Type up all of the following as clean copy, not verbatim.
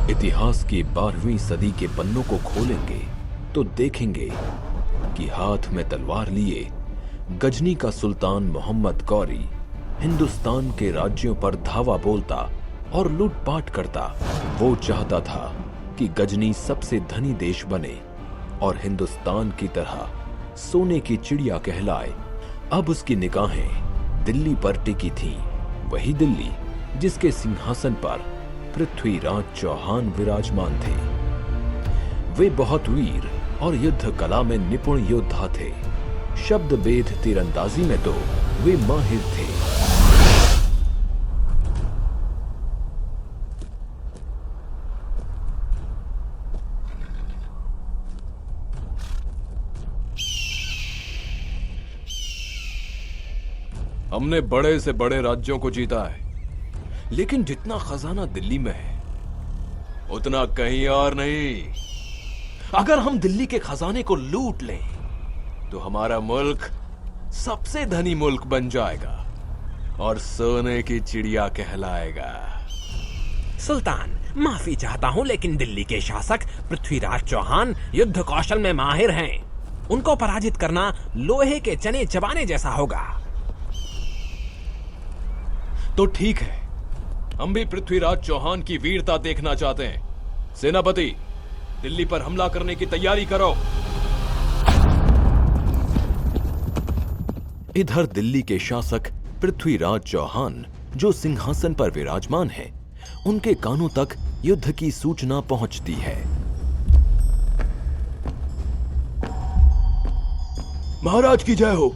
इतिहास की 12वीं सदी के पन्नों को खोलेंगे तो देखेंगे कि हाथ में तलवार लिए गजनी का सुल्तान मोहम्मद गौरी हिंदुस्तान के राज्यों पर धावा बोलता और लूटपाट करता। वो चाहता था कि गजनी सबसे धनी देश बने और हिंदुस्तान की तरह सोने की चिड़िया कहलाए। अब उसकी निगाहें दिल्ली पर टिकी थीं, वही दिल्ली जिसके सिंहासन पर पृथ्वीराज चौहान विराजमान थे। वे बहुत वीर और युद्ध कला में निपुण योद्धा थे। शब्द भेद तीरंदाजी में तो वे माहिर थे। हमने बड़े से बड़े राज्यों को जीता है, लेकिन जितना खजाना दिल्ली में है उतना कहीं और नहीं। अगर हम दिल्ली के खजाने को लूट लें तो हमारा मुल्क सबसे धनी मुल्क बन जाएगा और सोने की चिड़िया कहलाएगा। सुल्तान, माफी चाहता हूँ, लेकिन दिल्ली के शासक पृथ्वीराज चौहान युद्ध कौशल में माहिर हैं। उनको पराजित करना लोहे के चने चबाने जैसा होगा। तो ठीक है, हम भी पृथ्वीराज चौहान की वीरता देखना चाहते हैं। सेनापति, दिल्ली पर हमला करने की तैयारी करो। इधर दिल्ली के शासक पृथ्वीराज चौहान जो सिंहासन पर विराजमान हैं, उनके कानों तक युद्ध की सूचना पहुंचती है। महाराज की जय हो।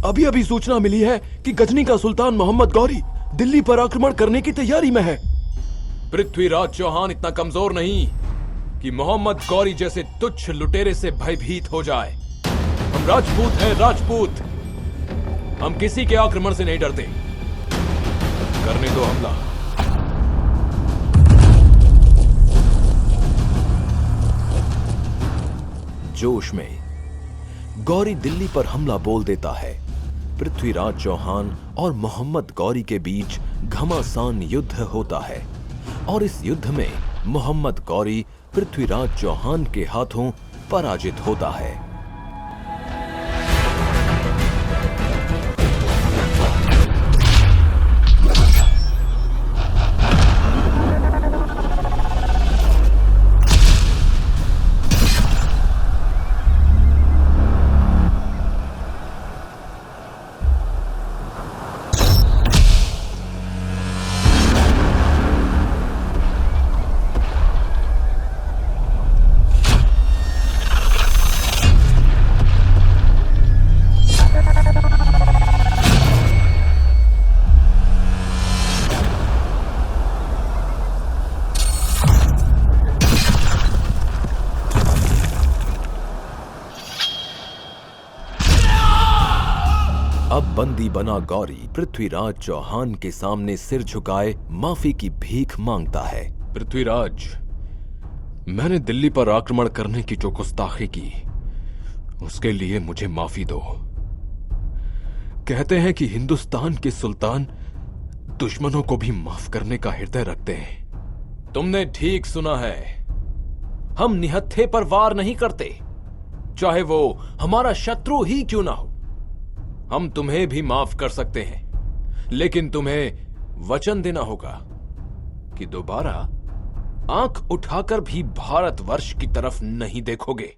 अभी अभी सूचना मिली है कि गजनी का सुल्तान मोहम्मद गौरी दिल्ली पर आक्रमण करने की तैयारी में है। पृथ्वीराज चौहान इतना कमजोर नहीं कि मोहम्मद गौरी जैसे तुच्छ लुटेरे से भयभीत हो जाए। हम राजपूत हैं, राजपूत। हम किसी के आक्रमण से नहीं डरते। करने दो हमला। जोश में गौरी दिल्ली पर हमला बोल देता है। पृथ्वीराज चौहान और मोहम्मद गौरी के बीच घमासान युद्ध होता है और इस युद्ध में मोहम्मद गौरी पृथ्वीराज चौहान के हाथों पराजित होता है। अब बंदी बना गौरी पृथ्वीराज चौहान के सामने सिर झुकाए माफी की भीख मांगता है। पृथ्वीराज, मैंने दिल्ली पर आक्रमण करने की जो गुस्ताखी की उसके लिए मुझे माफी दो। कहते हैं कि हिंदुस्तान के सुल्तान दुश्मनों को भी माफ करने का हृदय रखते हैं। तुमने ठीक सुना है। हम निहत्थे पर वार नहीं करते, चाहे वो हमारा शत्रु ही क्यों ना हो। हम तुम्हें भी माफ कर सकते हैं, लेकिन तुम्हें वचन देना होगा कि दोबारा आंख उठाकर भी भारतवर्ष की तरफ नहीं देखोगे।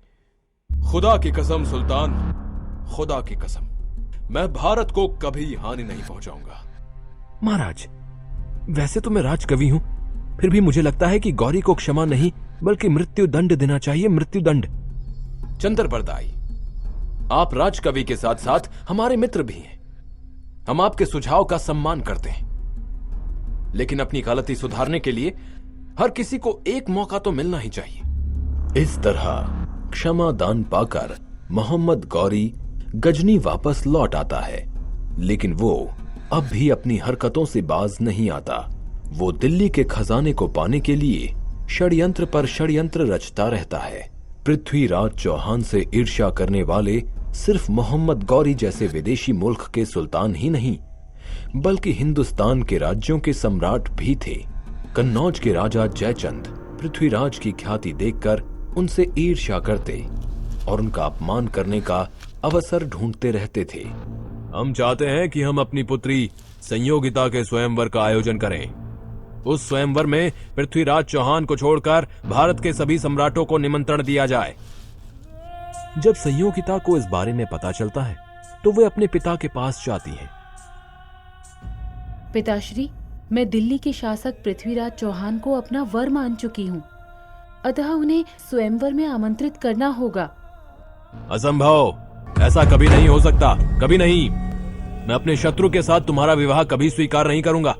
खुदा की कसम सुल्तान, खुदा की कसम, मैं भारत को कभी हानि नहीं पहुंचाऊंगा। महाराज, वैसे तो मैं राजकवि हूं, फिर भी मुझे लगता है कि गौरी को क्षमा नहीं बल्कि मृत्यु दंड देना चाहिए। मृत्यु दंड। चंद्र बरदाई, आप राजकवि के साथ साथ हमारे मित्र भी हैं। हम आपके सुझाव का सम्मान करते हैं, लेकिन अपनी गलती सुधारने के लिए हर किसी को एक मौका तो मिलना ही चाहिए। इस तरह क्षमा दान पाकर मोहम्मद गौरी गजनी वापस लौट आता है, लेकिन वो अब भी अपनी हरकतों से बाज नहीं आता। वो दिल्ली के खजाने को पाने के लिए षड्यंत्र पर षड्यंत्र रचता रहता है। पृथ्वीराज चौहान से ईर्ष्या करने वाले सिर्फ मोहम्मद गौरी जैसे विदेशी मुल्क के सुल्तान ही नहीं, बल्कि हिंदुस्तान के राज्यों के सम्राट भी थे। कन्नौज के राजा जयचंद पृथ्वीराज की ख्याति देखकर उनसे ईर्ष्या करते और उनका अपमान करने का अवसर ढूंढते रहते थे। हम चाहते हैं कि हम अपनी पुत्री संयोगिता के स्वयंवर का आयोजन करें। उस स्वयंवर में पृथ्वीराज चौहान को छोड़कर भारत के सभी सम्राटों को निमंत्रण दिया जाए। जब संयोगिता को इस बारे में पता चलता है तो वे अपने पिता के पास जाती हैं। पिताश्री, मैं दिल्ली के शासक पृथ्वीराज चौहान को अपना वर मान चुकी हूँ, अतः उन्हें स्वयंवर में आमंत्रित करना होगा। असंभव, ऐसा कभी नहीं हो सकता, कभी नहीं। मैं अपने शत्रु के साथ तुम्हारा विवाह कभी स्वीकार नहीं करूंगा।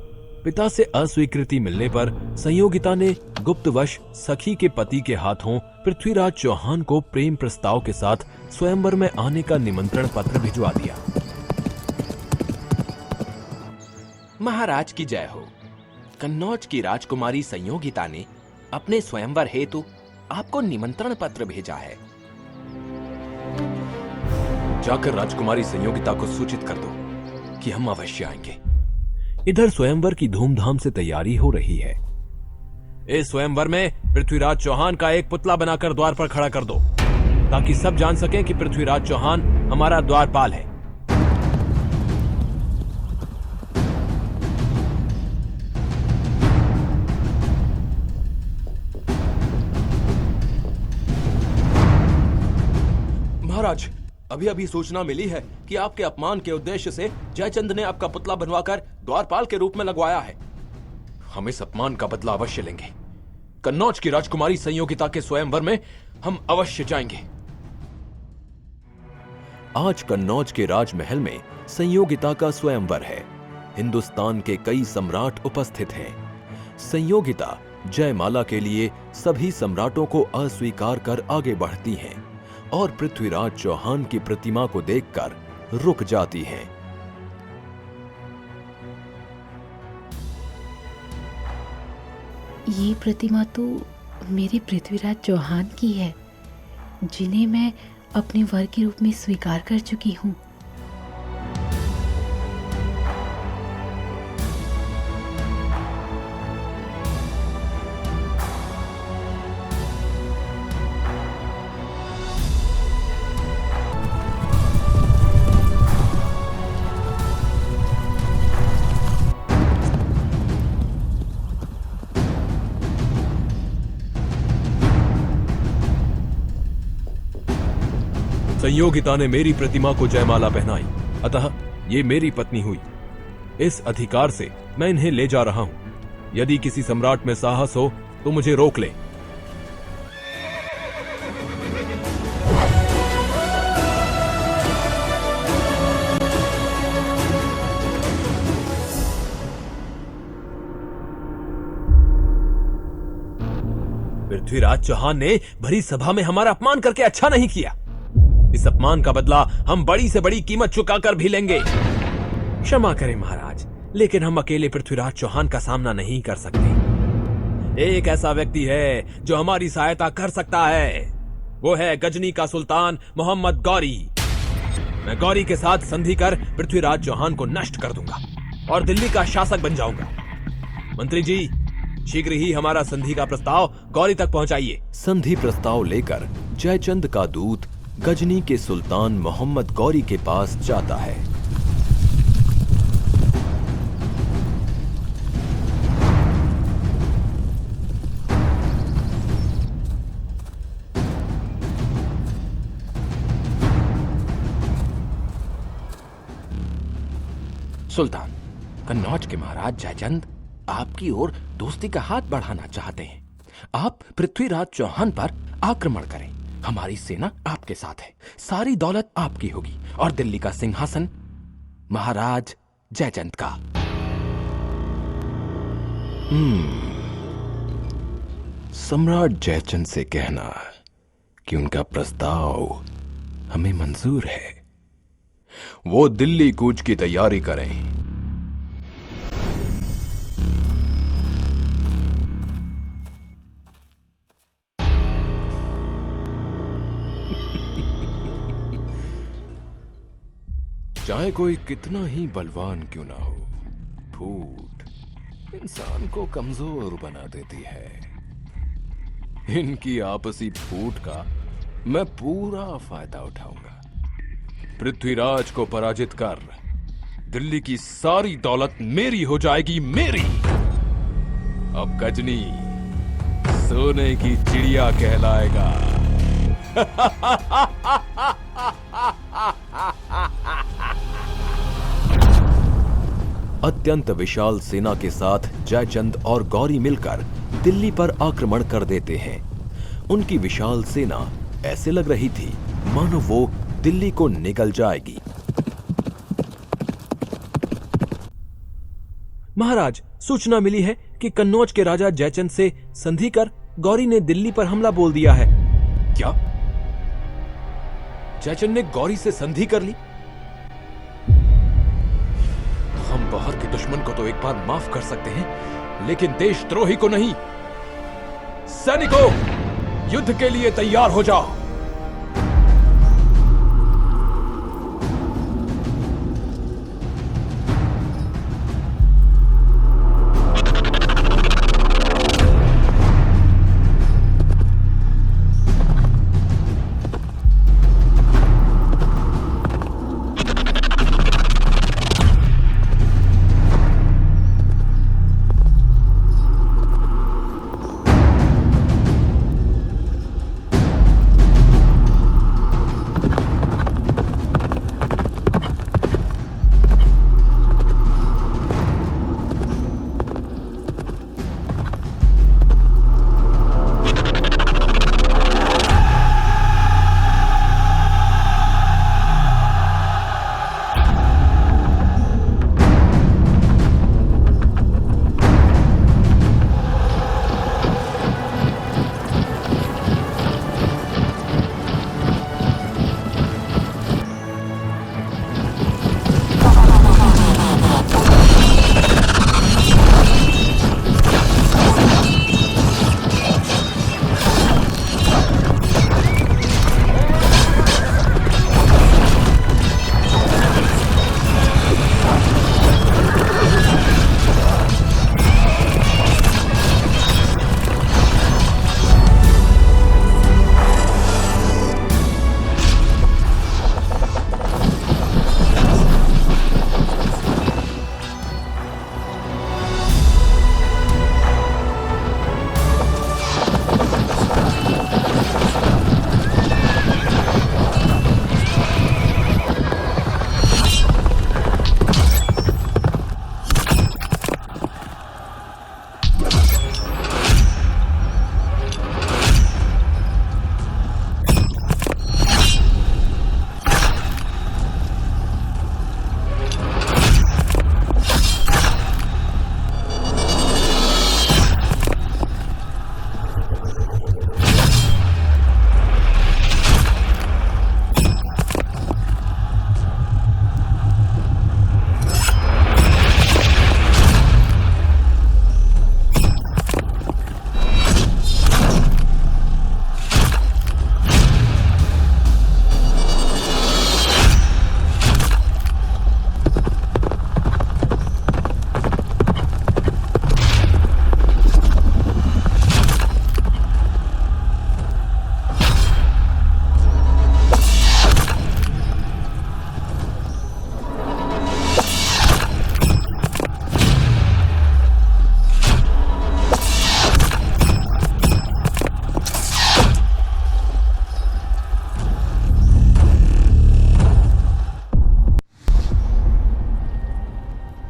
पिता से अस्वीकृति मिलने पर संयोगिता ने गुप्तवश सखी के पति के हाथों पृथ्वीराज चौहान को प्रेम प्रस्ताव के साथ स्वयंवर में आने का निमंत्रण पत्र भिजवा दिया। महाराज की जय हो। कन्नौज की राजकुमारी संयोगिता ने अपने स्वयंवर हेतु आपको निमंत्रण पत्र भेजा है। जाकर राजकुमारी संयोगिता को सूचित कर दो कि हम अवश्य आएंगे। इधर स्वयंवर की धूमधाम से तैयारी हो रही है। इस स्वयंवर में पृथ्वीराज चौहान का एक पुतला बनाकर द्वार पर खड़ा कर दो, ताकि सब जान सकें कि पृथ्वीराज चौहान हमारा द्वारपाल है। महाराज, अभी अभी सूचना मिली है कि आपके अपमान के उद्देश्य से जयचंद ने आपका पुतला बनवाकर द्वारपाल के रूप में लगवाया है। हम इस अपमान का बदला अवश्य लेंगे। कन्नौज की राजकुमारी संयोगिता के स्वयंवर में हम अवश्य जाएंगे। आज कन्नौज के राजमहल में संयोगिता का स्वयंवर है। हिंदुस्तान के कई सम्राट उपस्थित हैं। संयोगिता जयमाला के लिए सभी सम्राटों को अस्वीकार कर आगे बढ़ती हैं और पृथ्वीराज चौहान की प्रतिमा को देखकर रुक जाती हैं। ये प्रतिमा तो मेरे पृथ्वीराज चौहान की है, जिन्हें मैं अपने वर के रूप में स्वीकार कर चुकी हूँ। संयोगिता ने मेरी प्रतिमा को जयमाला पहनाई, अतः ये मेरी पत्नी हुई। इस अधिकार से मैं इन्हें ले जा रहा हूं। यदि किसी सम्राट में साहस हो तो मुझे रोक ले। पृथ्वीराज चौहान ने भरी सभा में हमारा अपमान करके अच्छा नहीं किया। इस अपमान का बदला हम बड़ी से बड़ी कीमत चुकाकर भी लेंगे। क्षमा करें महाराज, लेकिन हम अकेले पृथ्वीराज चौहान का सामना नहीं कर सकते। एक ऐसा व्यक्ति है जो हमारी सहायता कर सकता है। वो है गजनी का सुल्तान मोहम्मद गौरी। मैं गौरी के साथ संधि कर पृथ्वीराज चौहान को नष्ट कर दूंगा और दिल्ली का शासक बन जाऊंगा। मंत्री जी, शीघ्र ही हमारा संधि का प्रस्ताव गौरी तक पहुंचाइए। संधि प्रस्ताव लेकर जयचंद का दूत गजनी के सुल्तान मोहम्मद गौरी के पास जाता है। सुल्तान, कन्नौज के महाराज जयचंद आपकी ओर दोस्ती का हाथ बढ़ाना चाहते हैं। आप पृथ्वीराज चौहान पर आक्रमण करें। हमारी सेना आपके साथ है, सारी दौलत आपकी होगी और दिल्ली का सिंहासन महाराज जयचंद का। सम्राट जयचंद से कहना कि उनका प्रस्ताव हमें मंजूर है। वो दिल्ली कूच की तैयारी करें। चाहे कोई कितना ही बलवान क्यों ना हो, फूट इंसान को कमजोर बना देती है। इनकी आपसी फूट का मैं पूरा फायदा उठाऊंगा। पृथ्वीराज को पराजित कर दिल्ली की सारी दौलत मेरी हो जाएगी, मेरी। अब गजनी सोने की चिड़िया कहलाएगा। अत्यंत विशाल सेना के साथ जयचंद और गौरी मिलकर दिल्ली पर आक्रमण कर देते हैं। उनकी विशाल सेना ऐसे लग रही थी मानो वो दिल्ली को निगल जाएगी। महाराज, सूचना मिली है कि कन्नौज के राजा जयचंद से संधि कर गौरी ने दिल्ली पर हमला बोल दिया है। क्या? जयचंद ने गौरी से संधि कर ली? हम बाहर के दुश्मन को तो एक बार माफ कर सकते हैं, लेकिन देशद्रोही को नहीं। सैनिकों, युद्ध के लिए तैयार हो जाओ।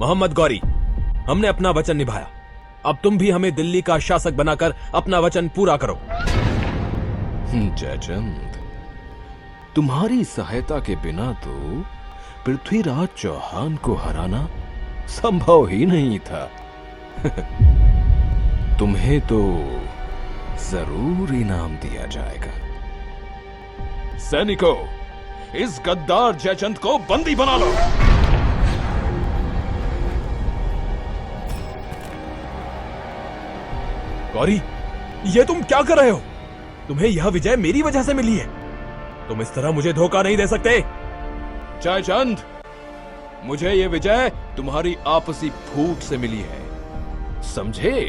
मोहम्मद गौरी, हमने अपना वचन निभाया। अब तुम भी हमें दिल्ली का शासक बनाकर अपना वचन पूरा करो। जयचंद, तुम्हारी सहायता के बिना तो पृथ्वीराज चौहान को हराना संभव ही नहीं था। तुम्हें तो जरूर इनाम दिया जाएगा। सैनिकों, इस गद्दार जयचंद को बंदी बना लो। गौरी, ये तुम क्या कर रहे हो? तुम्हें यह विजय मेरी वजह से मिली है। तुम इस तरह मुझे धोखा नहीं दे सकते। जयचंद, मुझे यह विजय तुम्हारी आपसी फूट से मिली है, समझे?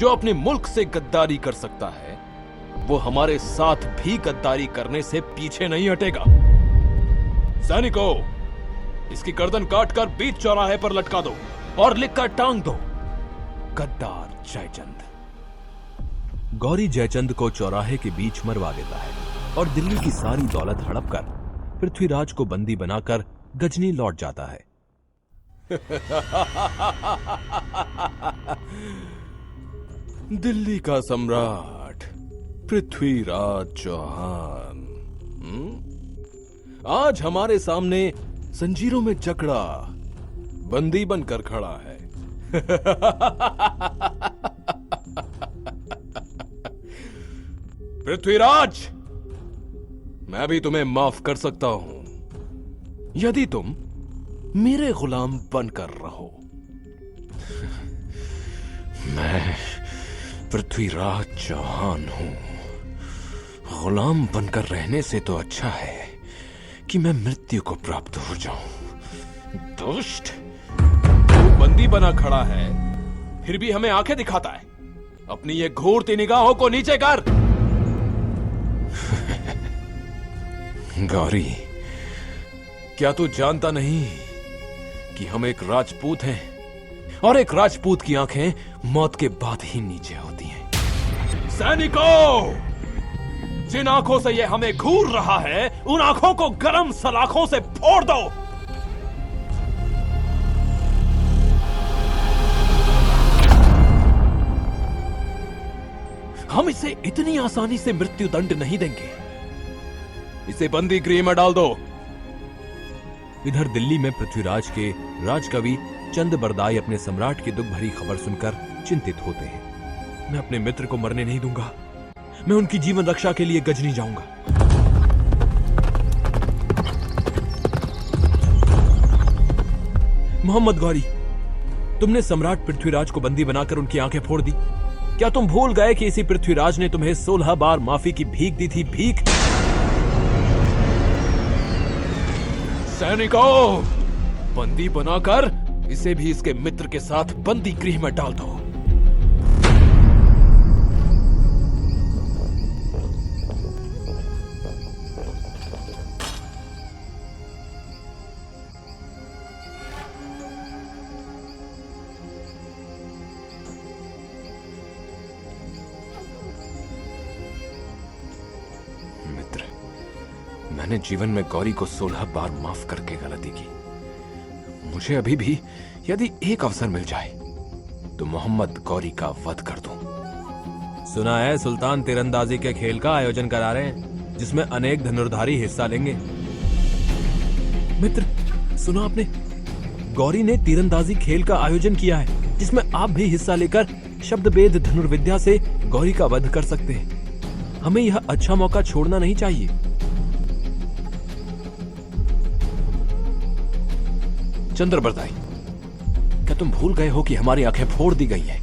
जो अपने मुल्क से गद्दारी कर सकता है वो हमारे साथ भी गद्दारी करने से पीछे नहीं हटेगा। सैनिकों, इसकी गर्दन काटकर बीच चौराहे पर लटका दो और लिखकर टांग दो, गद्दार जयचंद। गौरी जयचंद को चौराहे के बीच मरवा देता है और दिल्ली की सारी दौलत हड़प कर पृथ्वीराज को बंदी बनाकर गजनी लौट जाता है। दिल्ली का सम्राट पृथ्वीराज चौहान आज हमारे सामने जंजीरों में जकड़ा बंदी बनकर खड़ा है। पृथ्वीराज, मैं भी तुम्हें माफ कर सकता हूं यदि तुम मेरे गुलाम बनकर रहो। मैं पृथ्वीराज चौहान हूं। गुलाम बनकर रहने से तो अच्छा है कि मैं मृत्यु को प्राप्त हो जाऊं। दुष्ट, तू बंदी बना खड़ा है फिर भी हमें आंखें दिखाता है। अपनी ये घूरती निगाहों को नीचे कर। गौरी, क्या तू जानता नहीं कि हम एक राजपूत हैं और एक राजपूत की आंखें मौत के बाद ही नीचे होती हैं। सैनिकों, जिन आंखों से ये हमें घूर रहा है उन आंखों को गरम सलाखों से फोड़ दो। हम इसे इतनी आसानी से मृत्यु दंड नहीं देंगे। इसे बंदी गृह में डाल दो। इधर दिल्ली में पृथ्वीराज के राजकवि चंद बरदाई अपने सम्राट की दुख भरी खबर सुनकर चिंतित होते हैं। मैं अपने मित्र को मरने नहीं दूंगा। मैं उनकी जीवन रक्षा के लिए गजनी जाऊंगा। मोहम्मद गौरी, तुमने सम्राट पृथ्वीराज को बंदी बनाकर उनकी आंखें फोड़ दी। क्या तुम भूल गए कि इसी पृथ्वीराज ने तुम्हें 16 बार माफी की भीख दी थी? भीख। सैनिकों, बंदी बनाकर इसे भी इसके मित्र के साथ बंदी गृह में डाल दो। मित्र, मैंने जीवन में गौरी को 16 बार माफ करके गलती की। मुझे अभी भी यदि एक अवसर मिल जाए तो मोहम्मद गौरी का वध कर दूं। सुना है सुल्तान तीरंदाजी के खेल का आयोजन करा रहे हैं जिसमें अनेक धनुर्धारी हिस्सा लेंगे। मित्र, सुना आपने? गौरी ने तीरंदाजी खेल का आयोजन किया है जिसमें आप भी हिस्सा लेकर शब्दभेद धनुर्विद्या से गौरी का वध कर सकते हैं। हमें यह अच्छा मौका छोड़ना नहीं चाहिए। चंद्र बरदाई, क्या तुम भूल गए हो कि हमारी आंखें फोड़ दी गई हैं?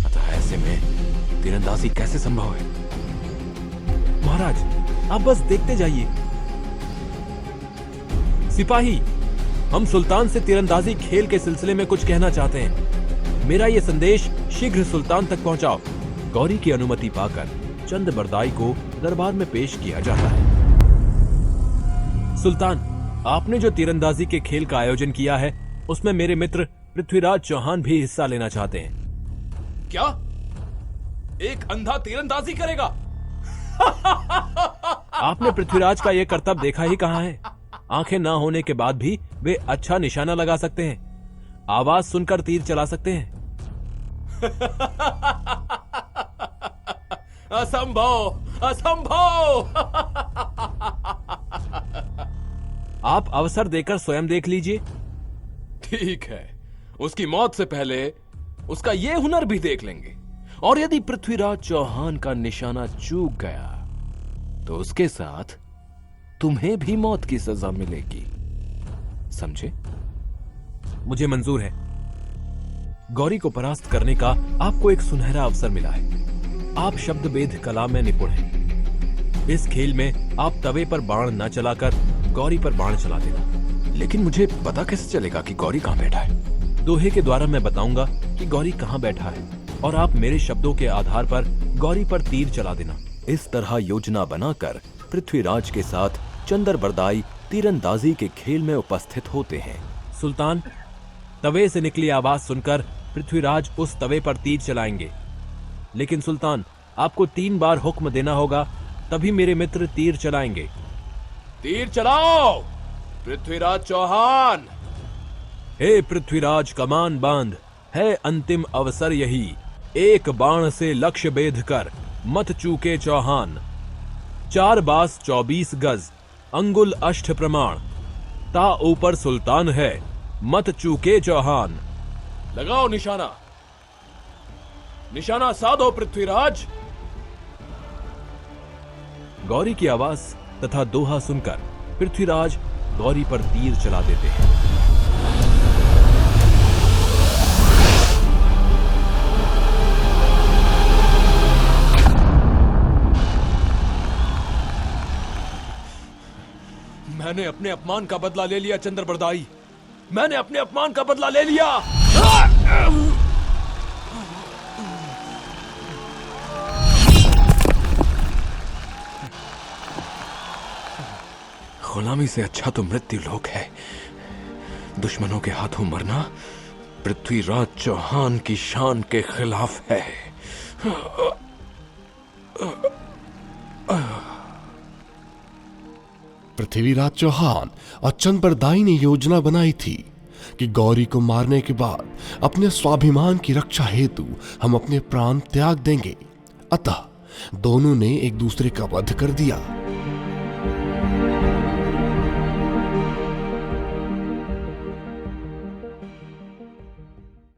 अतः ऐसे में तीरंदाजी कैसे संभव है? महाराज, आप बस देखते जाइए। सिपाही, हम सुल्तान से तीरंदाजी खेल के सिलसिले में कुछ कहना चाहते हैं। मेरा यह संदेश शीघ्र सुल्तान तक पहुंचाओ। गौरी की अनुमति पाकर चंद बरदाई को दरबार में पेश किया जाता है। सुल्तान, आपने जो तीरंदाजी के खेल का आयोजन किया है उसमें मेरे मित्र पृथ्वीराज चौहान भी हिस्सा लेना चाहते हैं। क्या एक अंधा तीरंदाजी करेगा? आपने पृथ्वीराज का यह करतब देखा ही कहां है? आंखें ना होने के बाद भी वे अच्छा निशाना लगा सकते हैं, आवाज सुनकर तीर चला सकते हैं। असंभव, असंभव। आप अवसर देकर स्वयं देख लीजिए। ठीक है, उसकी मौत से पहले उसका यह हुनर भी देख लेंगे। और यदि पृथ्वीराज चौहान का निशाना चूक गया तो उसके साथ तुम्हें भी मौत की सजा मिलेगी। समझे? मुझे मंजूर है। गौरी को परास्त करने का आपको एक सुनहरा अवसर मिला है। आप शब्दभेद कला में निपुण हैं। इस खेल में आप तवे पर बाण न चलाकर गौरी पर बाण चला देना। लेकिन मुझे पता कैसे चलेगा कि गौरी कहां बैठा है? दोहे के द्वारा मैं बताऊंगा कि गौरी कहां बैठा है। और आप मेरे शब्दों के आधार पर गौरी पर तीर चला देना। इस तरह योजना बनाकर पृथ्वीराज के साथ चंद्रबरदाई तीरंदाजी के खेल में उपस्थित होते हैं। सुल्तान, तवे से निकली आवाज सुनकर पृथ्वीराज उस तवे पर तीर चलाएंगे, लेकिन सुल्तान आपको 3 बार हुक्म देना होगा, तभी मेरे मित्र तीर चलाएंगे। तीर चलाओ पृथ्वीराज चौहान। हे पृथ्वीराज, कमान बांध, है अंतिम अवसर यही, एक बाण से लक्ष्य बेध कर मत चूके चौहान। 4 बास 24 गज, अंगुल अष्ट प्रमाण, ता ऊपर सुल्तान है, मत चूके चौहान। लगाओ निशाना, निशाना साधो पृथ्वीराज। गौरी की आवाज तथा दोहा सुनकर पृथ्वीराज गौरी पर तीर चला देते हैं। मैंने अपने अपमान का बदला ले लिया चंद्रबरदाई, मैंने अपने अपमान का बदला ले लिया। गुलामी से अच्छा तो मृत्यु लोक है। दुश्मनों के हाथों मरना पृथ्वीराज चौहान की शान के खिलाफ है। पृथ्वीराज चौहान और चंद्रबरदाई ने योजना बनाई थी कि गौरी को मारने के बाद अपने स्वाभिमान की रक्षा हेतु हम अपने प्राण त्याग देंगे। अतः दोनों ने एक दूसरे का वध कर दिया।